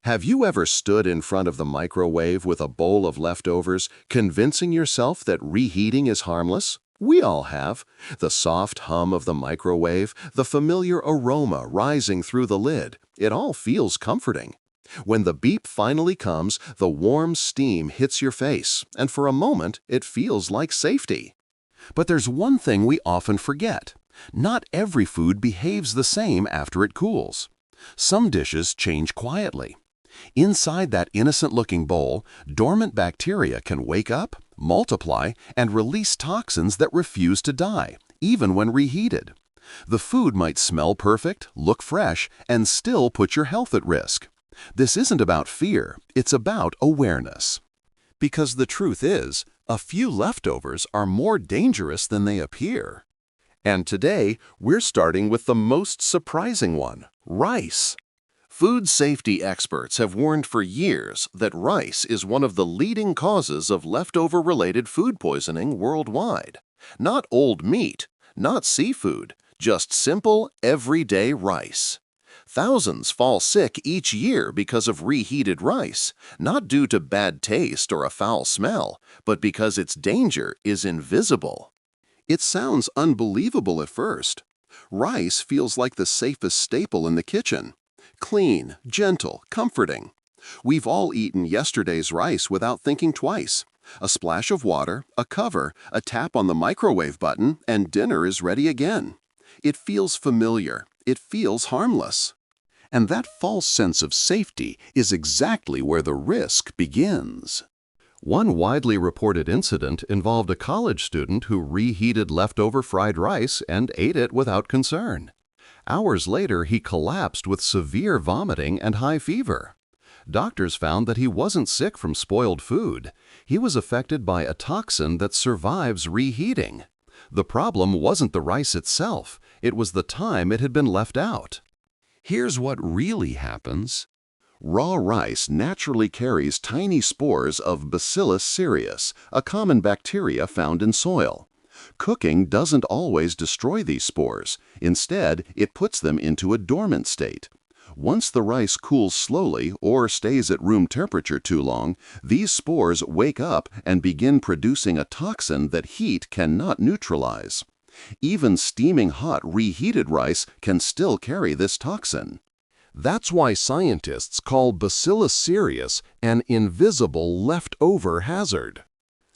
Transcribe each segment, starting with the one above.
Have you ever stood in front of the microwave with a bowl of leftovers, convincing yourself that reheating is harmless? We all have. The soft hum of the microwave, the familiar aroma rising through the lid, it all feels comforting. When the beep finally comes, the warm steam hits your face, and for a moment, it feels like safety. But there's one thing we often forget. Not every food behaves the same after it cools. Some dishes change quietly. Inside that innocent-looking bowl, dormant bacteria can wake up, multiply, and release toxins that refuse to die, even when reheated. The food might smell perfect, look fresh, and still put your health at risk. This isn't about fear, it's about awareness. Because the truth is, a few leftovers are more dangerous than they appear. And today, we're starting with the most surprising one: rice. Food safety experts have warned for years that rice is one of the leading causes of leftover-related food poisoning worldwide. Not old meat, not seafood, just simple, everyday rice. Thousands fall sick each year because of reheated rice, not due to bad taste or a foul smell, but because its danger is invisible. It sounds unbelievable at first. Rice feels like the safest staple in the kitchen. Clean, gentle, comforting. We've all eaten yesterday's rice without thinking twice. A splash of water, a cover, a tap on the microwave button, and dinner is ready again. It feels familiar. It feels harmless. And that false sense of safety is exactly where the risk begins. One widely reported incident involved a college student who reheated leftover fried rice and ate it without concern. Hours later, he collapsed with severe vomiting and high fever. Doctors found that he wasn't sick from spoiled food. He was affected by a toxin that survives reheating. The problem wasn't the rice itself, it was the time it had been left out. Here's what really happens. Raw rice naturally carries tiny spores of Bacillus cereus, a common bacteria found in soil. Cooking doesn't always destroy these spores. Instead, it puts them into a dormant state. Once the rice cools slowly or stays at room temperature too long, these spores wake up and begin producing a toxin that heat cannot neutralize. Even steaming hot reheated rice can still carry this toxin. That's why scientists call Bacillus cereus an invisible leftover hazard.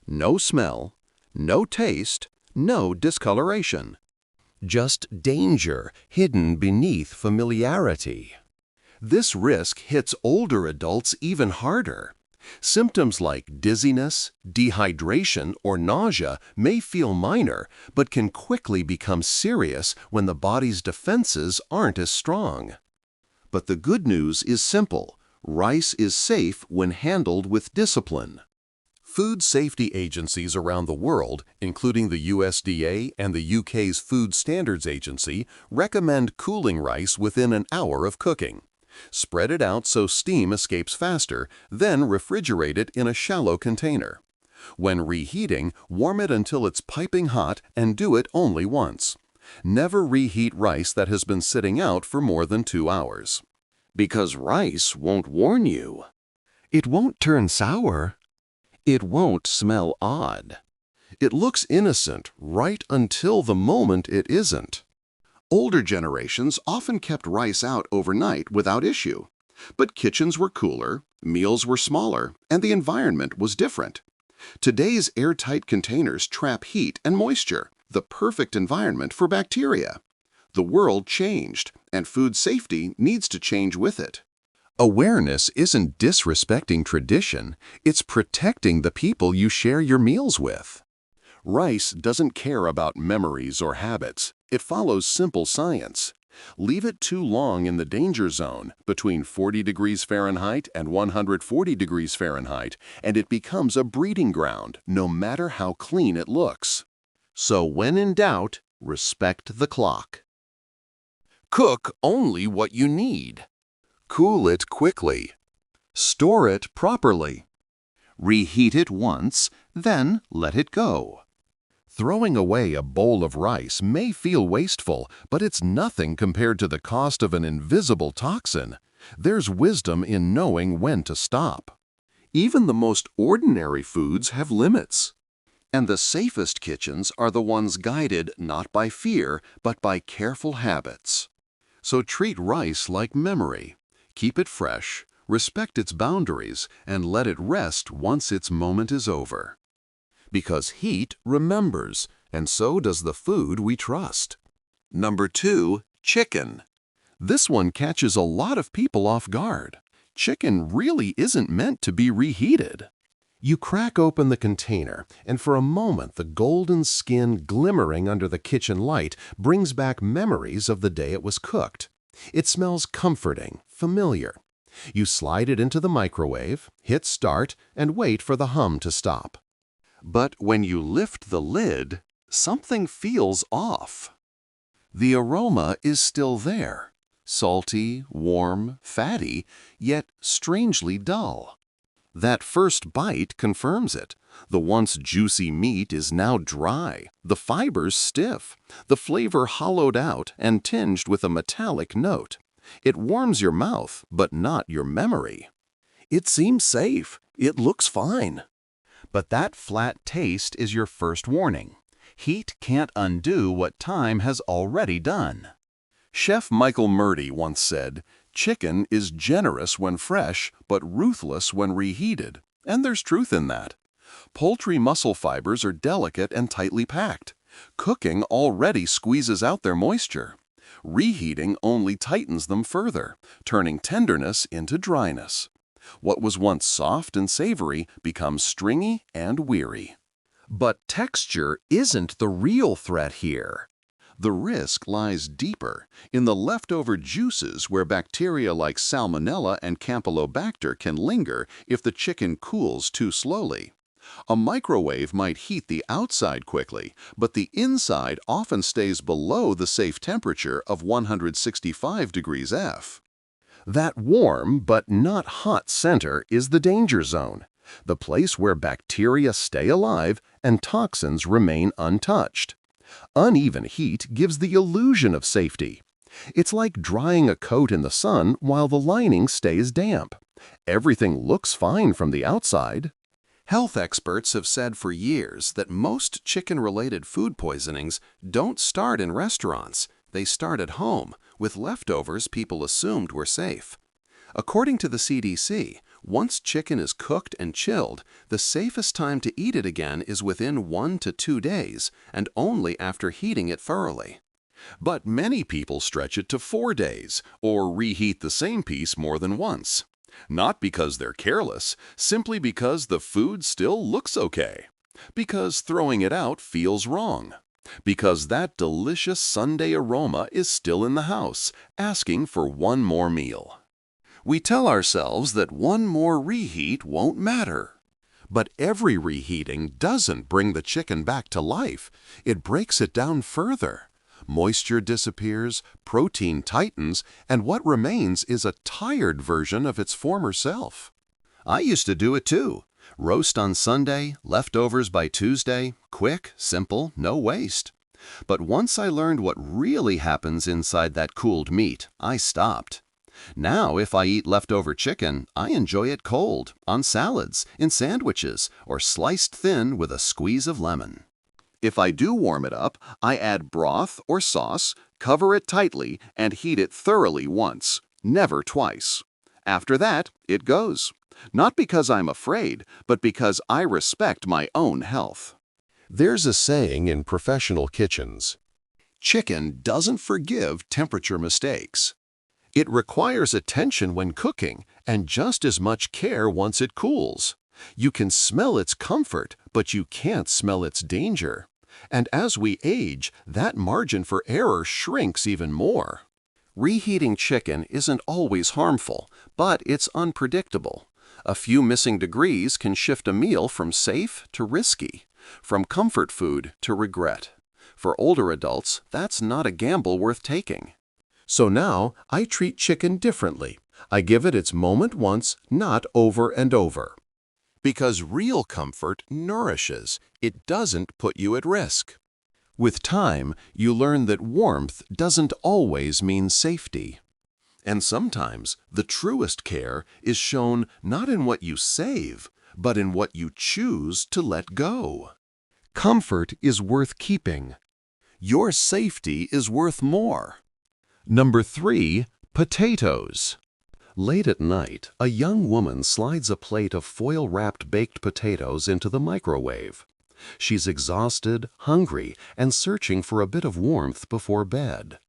No smell, no taste, no discoloration. Just danger hidden beneath familiarity. This risk hits older adults even harder. Symptoms like dizziness, dehydration, or nausea may feel minor, but can quickly become serious when the body's defenses aren't as strong. But the good news is simple. Rice is safe when handled with discipline. Food safety agencies around the world, including the USDA and the UK's Food Standards Agency, recommend cooling rice within an hour of cooking. Spread it out so steam escapes faster, then refrigerate it in a shallow container. When reheating, warm it until it's piping hot and do it only once. Never reheat rice that has been sitting out for more than 2 hours. Because rice won't warn you. It won't turn sour. It won't smell odd. It looks innocent right until the moment it isn't. Older generations often kept rice out overnight without issue. But kitchens were cooler, meals were smaller, and the environment was different. Today's airtight containers trap heat and moisture, the perfect environment for bacteria. The world changed, and food safety needs to change with it. Awareness isn't disrespecting tradition, it's protecting the people you share your meals with. Rice doesn't care about memories or habits. It follows simple science. Leave it too long in the danger zone, between 40 degrees Fahrenheit and 140 degrees Fahrenheit, and it becomes a breeding ground, no matter how clean it looks. So when in doubt, respect the clock. Cook only what you need. Cool it quickly. Store it properly. Reheat it once, then let it go. Throwing away a bowl of rice may feel wasteful, but it's nothing compared to the cost of an invisible toxin. There's wisdom in knowing when to stop. Even the most ordinary foods have limits. And the safest kitchens are the ones guided not by fear, but by careful habits. So treat rice like memory. Keep it fresh, respect its boundaries, and let it rest once its moment is over. Because heat remembers, and so does the food we trust. Number 2, chicken. This one catches a lot of people off guard. Chicken really isn't meant to be reheated. You crack open the container, and for a moment the golden skin glimmering under the kitchen light brings back memories of the day it was cooked. It smells comforting, familiar. You slide it into the microwave, hit start, and wait for the hum to stop. But when you lift the lid, something feels off. The aroma is still there, salty, warm, fatty, yet strangely dull. That first bite confirms it. The once juicy meat is now dry, the fibers stiff, the flavor hollowed out and tinged with a metallic note. It warms your mouth, but not your memory. It seems safe. It looks fine. But that flat taste is your first warning. Heat can't undo what time has already done. Chef Michael Murdy once said, "Chicken is generous when fresh, but ruthless when reheated." And there's truth in that. Poultry muscle fibers are delicate and tightly packed. Cooking already squeezes out their moisture. Reheating only tightens them further, turning tenderness into dryness. What was once soft and savory becomes stringy and weary. But texture isn't the real threat here. The risk lies deeper, in the leftover juices where bacteria like Salmonella and Campylobacter can linger if the chicken cools too slowly. A microwave might heat the outside quickly, but the inside often stays below the safe temperature of 165 degrees F. That warm but not hot center is the danger zone, the place where bacteria stay alive and toxins remain untouched. Uneven heat gives the illusion of safety. It's like drying a coat in the sun while the lining stays damp. Everything looks fine from the outside. Health experts have said for years that most chicken-related food poisonings don't start in restaurants. They start at home, with leftovers people assumed were safe. According to the CDC, once chicken is cooked and chilled, the safest time to eat it again is within 1 to 2 days, and only after heating it thoroughly. But many people stretch it to 4 days, or reheat the same piece more than once. Not because they're careless, simply because the food still looks okay. Because throwing it out feels wrong. Because that delicious Sunday aroma is still in the house, asking for one more meal. We tell ourselves that one more reheat won't matter. But every reheating doesn't bring the chicken back to life. It breaks it down further. Moisture disappears, protein tightens, and what remains is a tired version of its former self. I used to do it too. Roast on Sunday, leftovers by Tuesday, quick, simple, no waste. But once I learned what really happens inside that cooled meat, I stopped. Now, if I eat leftover chicken, I enjoy it cold, on salads, in sandwiches, or sliced thin with a squeeze of lemon. If I do warm it up, I add broth or sauce, cover it tightly, and heat it thoroughly once, never twice. After that, it goes. Not because I'm afraid, but because I respect my own health. There's a saying in professional kitchens: chicken doesn't forgive temperature mistakes. It requires attention when cooking and just as much care once it cools. You can smell its comfort, but you can't smell its danger. And as we age, that margin for error shrinks even more. Reheating chicken isn't always harmful, but it's unpredictable. A few missing degrees can shift a meal from safe to risky, from comfort food to regret. For older adults, that's not a gamble worth taking. So now, I treat chicken differently. I give it its moment once, not over and over. Because real comfort nourishes, it doesn't put you at risk. With time, you learn that warmth doesn't always mean safety. And sometimes the truest care is shown not in what you save, but in what you choose to let go. Comfort is worth keeping. Your safety is worth more. Number 3, potatoes. Late at night, a young woman slides a plate of foil-wrapped baked potatoes into the microwave. She's exhausted, hungry, and searching for a bit of warmth before bed.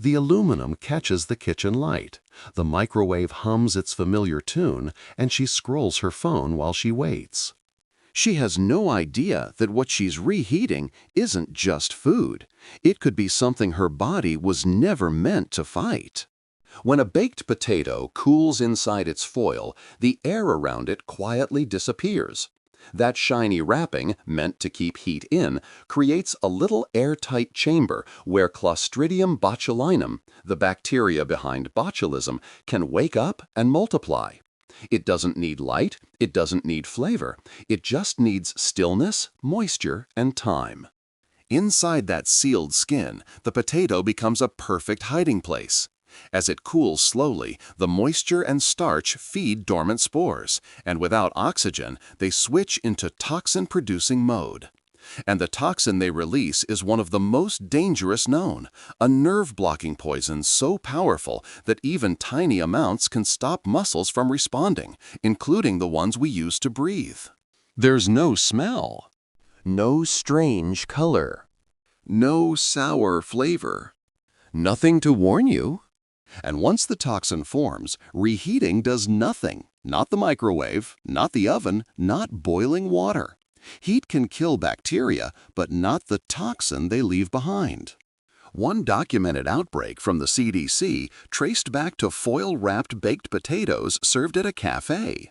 The aluminum catches the kitchen light. The microwave hums its familiar tune, and she scrolls her phone while she waits. She has no idea that what she's reheating isn't just food. It could be something her body was never meant to fight. When a baked potato cools inside its foil, the air around it quietly disappears. That shiny wrapping, meant to keep heat in, creates a little airtight chamber where Clostridium botulinum, the bacteria behind botulism, can wake up and multiply. It doesn't need light, it doesn't need flavor, it just needs stillness, moisture, and time. Inside that sealed skin, the potato becomes a perfect hiding place. As it cools slowly, the moisture and starch feed dormant spores, and without oxygen, they switch into toxin-producing mode. And the toxin they release is one of the most dangerous known, a nerve-blocking poison so powerful that even tiny amounts can stop muscles from responding, including the ones we use to breathe. There's no smell, no strange color, no sour flavor, nothing to warn you. And once the toxin forms, reheating does nothing. Not the microwave, not the oven, not boiling water. Heat can kill bacteria, but not the toxin they leave behind. One documented outbreak from the CDC traced back to foil-wrapped baked potatoes served at a cafe.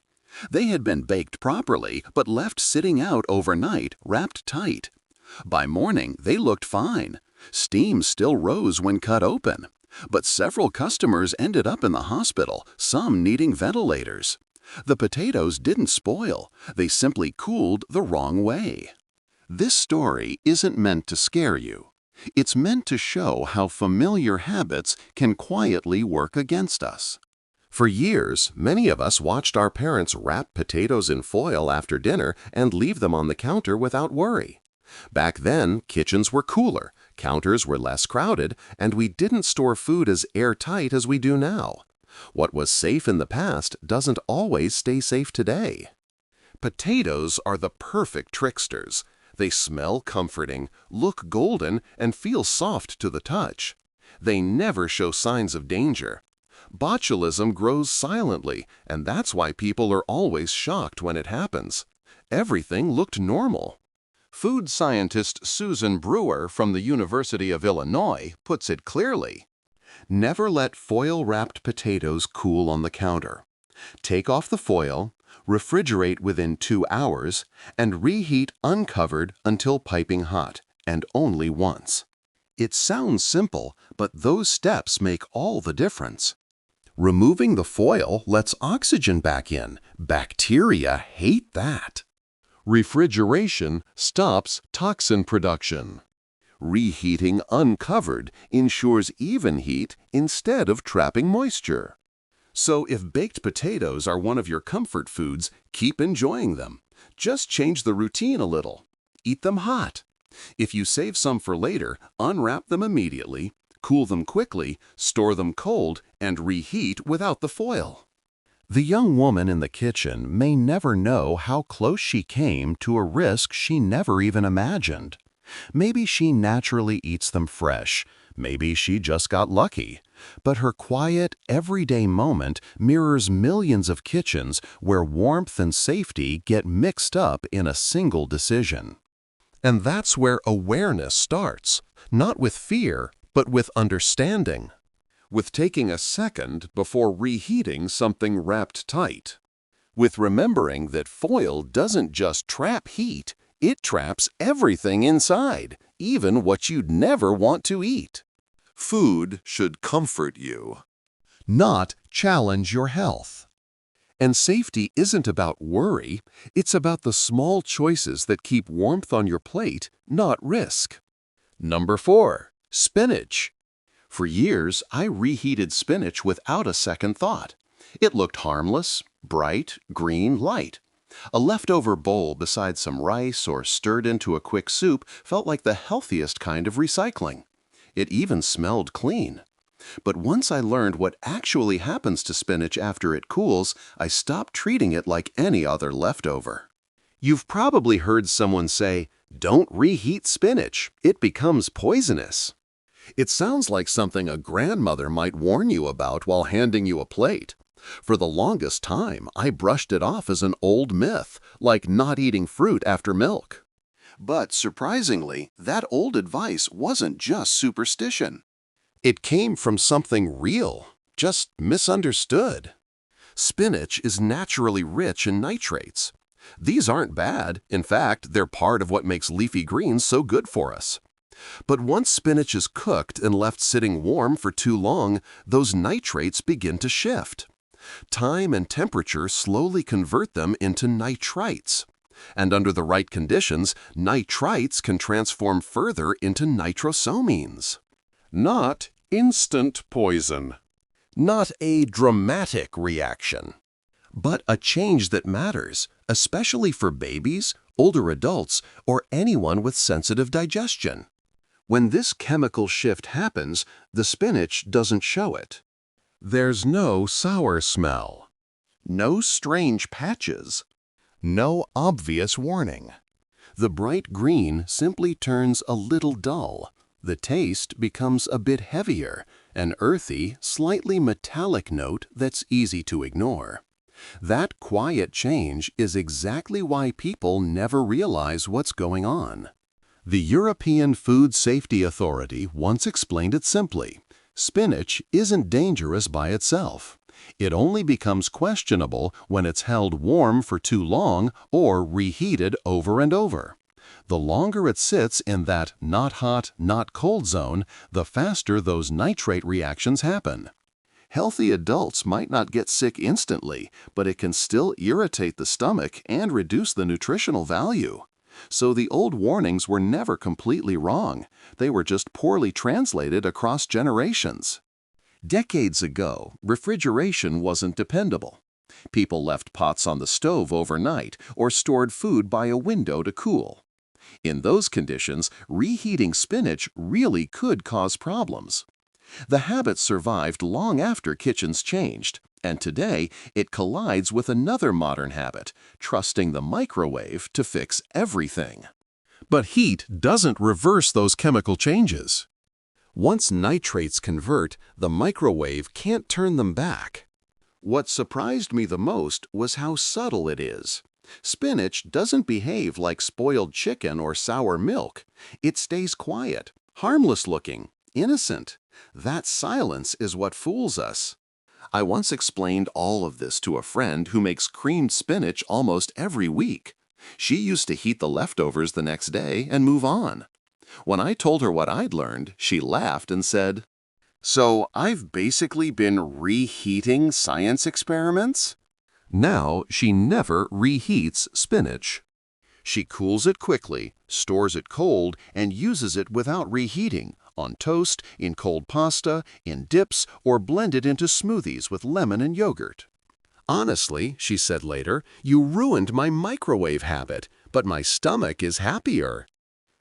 They had been baked properly, but left sitting out overnight, wrapped tight. By morning, they looked fine. Steam still rose when cut open. But several customers ended up in the hospital, some needing ventilators. The potatoes didn't spoil, they simply cooled the wrong way. This story isn't meant to scare you. It's meant to show how familiar habits can quietly work against us. For years, many of us watched our parents wrap potatoes in foil after dinner and leave them on the counter without worry. Back then, kitchens were cooler, counters were less crowded, and we didn't store food as airtight as we do now. What was safe in the past doesn't always stay safe today. Potatoes are the perfect tricksters. They smell comforting, look golden, and feel soft to the touch. They never show signs of danger. Botulism grows silently, and that's why people are always shocked when it happens. Everything looked normal. Food scientist Susan Brewer from the University of Illinois puts it clearly. Never let foil-wrapped potatoes cool on the counter. Take off the foil, refrigerate within 2 hours, and reheat uncovered until piping hot, and only once. It sounds simple, but those steps make all the difference. Removing the foil lets oxygen back in. Bacteria hate that. Refrigeration stops toxin production. Reheating uncovered ensures even heat instead of trapping moisture. So if baked potatoes are one of your comfort foods, keep enjoying them. Just change the routine a little. Eat them hot. If you save some for later, unwrap them immediately, cool them quickly, store them cold, and reheat without the foil. The young woman in the kitchen may never know how close she came to a risk she never even imagined. Maybe she naturally eats them fresh. Maybe she just got lucky. But her quiet, everyday moment mirrors millions of kitchens where warmth and safety get mixed up in a single decision. And that's where awareness starts, not with fear, but with understanding. With taking a second before reheating something wrapped tight. With remembering that foil doesn't just trap heat, it traps everything inside, even what you'd never want to eat. Food should comfort you, not challenge your health. And safety isn't about worry, it's about the small choices that keep warmth on your plate, not risk. Number 4, spinach. For years, I reheated spinach without a second thought. It looked harmless, bright, green, light. A leftover bowl beside some rice or stirred into a quick soup felt like the healthiest kind of recycling. It even smelled clean. But once I learned what actually happens to spinach after it cools, I stopped treating it like any other leftover. You've probably heard someone say, "Don't reheat spinach, it becomes poisonous." It sounds like something a grandmother might warn you about while handing you a plate. For the longest time, I brushed it off as an old myth, like not eating fruit after milk. But surprisingly, that old advice wasn't just superstition. It came from something real, just misunderstood. Spinach is naturally rich in nitrates. These aren't bad. In fact, they're part of what makes leafy greens so good for us. But once spinach is cooked and left sitting warm for too long, those nitrates begin to shift. Time and temperature slowly convert them into nitrites. And under the right conditions, nitrites can transform further into nitrosamines. Not instant poison. Not a dramatic reaction. But a change that matters, especially for babies, older adults, or anyone with sensitive digestion. When this chemical shift happens, the spinach doesn't show it. There's no sour smell. No strange patches. No obvious warning. The bright green simply turns a little dull. The taste becomes a bit heavier, an earthy, slightly metallic note that's easy to ignore. That quiet change is exactly why people never realize what's going on. The European Food Safety Authority once explained it simply. Spinach isn't dangerous by itself. It only becomes questionable when it's held warm for too long or reheated over and over. The longer it sits in that not hot, not cold zone, the faster those nitrate reactions happen. Healthy adults might not get sick instantly, but it can still irritate the stomach and reduce the nutritional value. So the old warnings were never completely wrong. They were just poorly translated across generations. Decades ago, refrigeration wasn't dependable. People left pots on the stove overnight or stored food by a window to cool. In those conditions, reheating spinach really could cause problems. The habit survived long after kitchens changed, and today it collides with another modern habit, trusting the microwave to fix everything. But heat doesn't reverse those chemical changes. Once nitrates convert, the microwave can't turn them back. What surprised me the most was how subtle it is. Spinach doesn't behave like spoiled chicken or sour milk. It stays quiet, harmless looking, innocent. That silence is what fools us. I once explained all of this to a friend who makes creamed spinach almost every week. She used to heat the leftovers the next day and move on. When I told her what I'd learned, she laughed and said, "So I've basically been reheating science experiments?" Now she never reheats spinach. She cools it quickly, stores it cold, and uses it without reheating, on toast, in cold pasta, in dips, or blended into smoothies with lemon and yogurt. "Honestly," she said later, "you ruined my microwave habit, but my stomach is happier."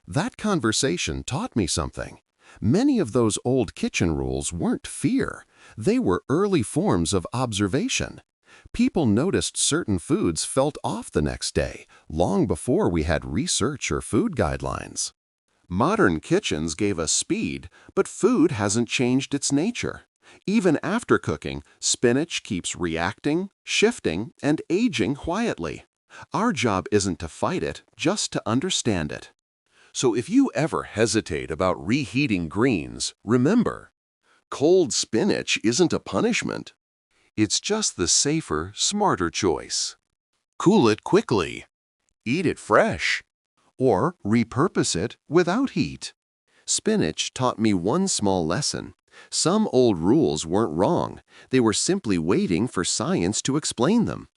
That conversation taught me something. Many of those old kitchen rules weren't fear. They were early forms of observation. People noticed certain foods felt off the next day, long before we had research or food guidelines. Modern kitchens gave us speed, but food hasn't changed its nature. Even after cooking, spinach keeps reacting, shifting, and aging quietly. Our job isn't to fight it, just to understand it. So if you ever hesitate about reheating greens, remember, cold spinach isn't a punishment. It's just the safer, smarter choice. Cool it quickly. Eat it fresh. Or repurpose it without heat. Spinach taught me one small lesson. Some old rules weren't wrong. They were simply waiting for science to explain them.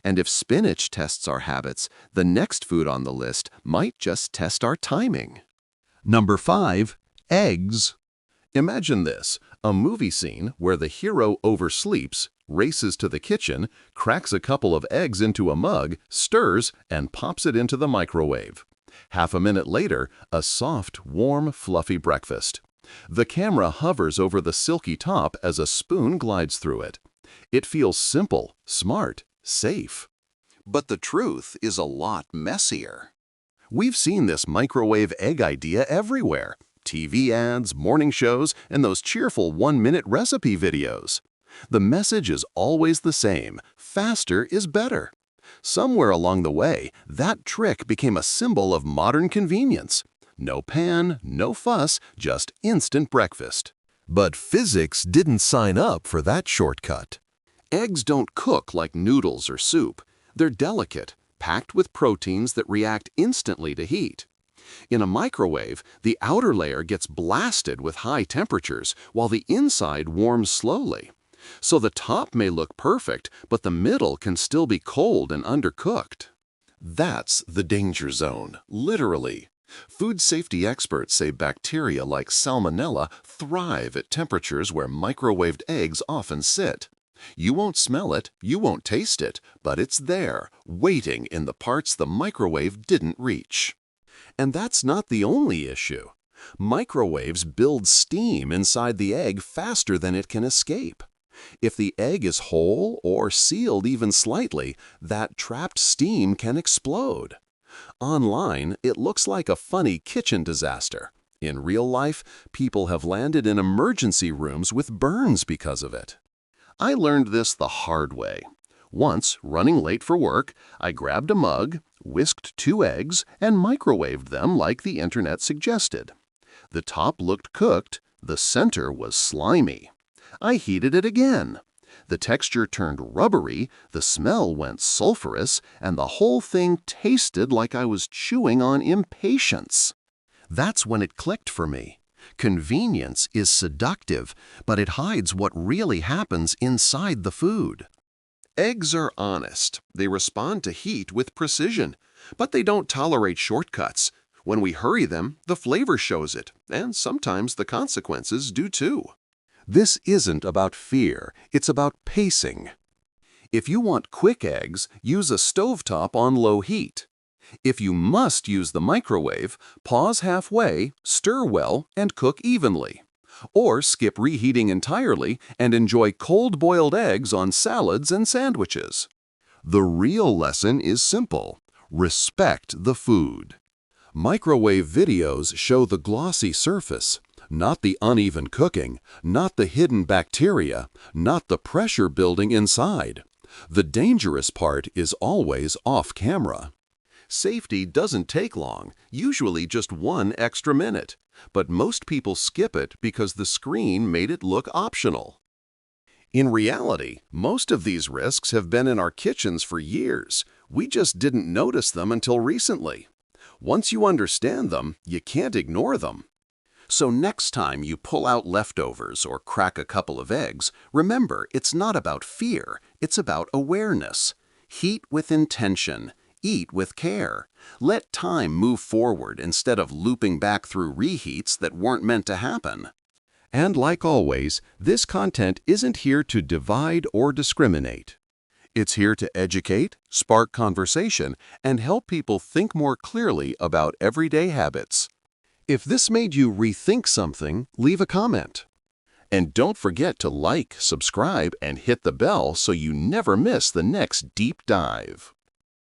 And if spinach tests our habits, the next food on the list might just test our timing. Number 5. Eggs. Imagine this, a movie scene where the hero oversleeps, races to the kitchen, cracks a couple of eggs into a mug, stirs, and pops it into the microwave. Half a minute later, a soft, warm, fluffy breakfast. The camera hovers over the silky top as a spoon glides through it. It feels simple, smart, safe. But the truth is a lot messier. We've seen this microwave egg idea everywhere. TV ads, morning shows, and those cheerful one-minute recipe videos. The message is always the same: faster is better. Somewhere along the way, that trick became a symbol of modern convenience. No pan, no fuss, just instant breakfast. But physics didn't sign up for that shortcut. Eggs don't cook like noodles or soup. They're delicate, packed with proteins that react instantly to heat. In a microwave, the outer layer gets blasted with high temperatures while the inside warms slowly. So the top may look perfect, but the middle can still be cold and undercooked. That's the danger zone, literally. Food safety experts say bacteria like Salmonella thrive at temperatures where microwaved eggs often sit. You won't smell it, you won't taste it, but it's there, waiting in the parts the microwave didn't reach. And that's not the only issue. Microwaves build steam inside the egg faster than it can escape. If the egg is whole or sealed even slightly, that trapped steam can explode. Online, it looks like a funny kitchen disaster. In real life, people have landed in emergency rooms with burns because of it. I learned this the hard way. Once, running late for work, I grabbed a mug, whisked 2 eggs, and microwaved them like the internet suggested. The top looked cooked, the center was slimy. I heated it again. The texture turned rubbery, the smell went sulfurous, and the whole thing tasted like I was chewing on impatience. That's when it clicked for me. Convenience is seductive, but it hides what really happens inside the food. Eggs are honest. They respond to heat with precision, but they don't tolerate shortcuts. When we hurry them, the flavor shows it, and sometimes the consequences do too. This isn't about fear, it's about pacing. If you want quick eggs, use a stovetop on low heat. If you must use the microwave, pause halfway, stir well, and cook evenly. Or skip reheating entirely and enjoy cold-boiled eggs on salads and sandwiches. The real lesson is simple: respect the food. Microwave videos show the glossy surface, not the uneven cooking, not the hidden bacteria, not the pressure building inside. The dangerous part is always off camera. Safety doesn't take long, usually just 1 extra minute. But most people skip it because the screen made it look optional. In reality, most of these risks have been in our kitchens for years. We just didn't notice them until recently. Once you understand them, you can't ignore them. So next time you pull out leftovers or crack a couple of eggs, remember, it's not about fear, it's about awareness. Heat with intention. Eat with care. Let time move forward instead of looping back through reheats that weren't meant to happen. And like always, this content isn't here to divide or discriminate. It's here to educate, spark conversation, and help people think more clearly about everyday habits. If this made you rethink something, leave a comment. And don't forget to like, subscribe, and hit the bell so you never miss the next deep dive.